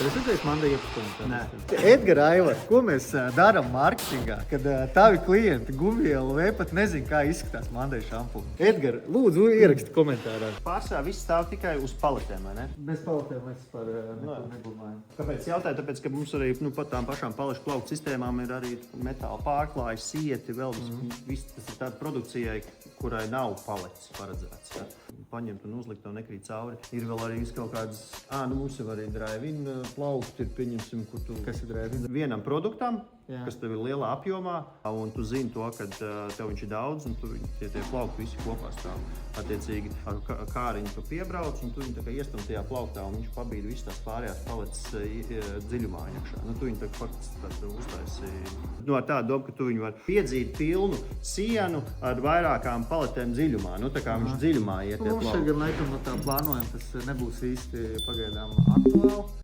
Es redzēju, man liekas, komentārus. Edgars, Aivar, ko mēs darām mārketingā, kad tavi klienti Guvielu vai pat nezin, kā izskatās Mandai šampūni? Edgars, lūdzu, ieraksti komentārā. Pārsvarā viss stāv tikai uz paletēm, vai ne? Bez palatēm mēs par neko nedomājam. Kāpēc jautāju? Tāpēc, ka mums arī pat tām pašām palešu plauktu sistēmām ir arī metāla pārklāji, sieti, vēl viss tas ir tāda produkcijai, kurai nav palets paredzēts. Ja? Paņemt un uzlikt, to nekrīt cauri. Ir vēl arī kaut kādas, mums jau arī drive-in plaukti ir, pieņemsim, kur tu... Kas ir drive-in? Vienam produktam, Jā. kas tev ir lielā apjomā, un tu zini to, ka tev viņš ir daudz, un tie plaukti visi kopā stāv. Attiecīgi, ar kāriņu tu piebrauc, un tu viņu tā kā iestum tajā plauktā, un viņš pabīd visas tās pārējās paletes dziļumā iekšā. Tu viņu tā faktiski uztaisi. Ar tādu dobu, ka tu viņu var piedzīt pilnu sienu ar vairākām paletēm dziļumā. Tā kā viņš dziļumā iet tie plaukti. Mums šeit gan laikam no tā plānojam, tas nebūs īsti pagaidām aktuāli.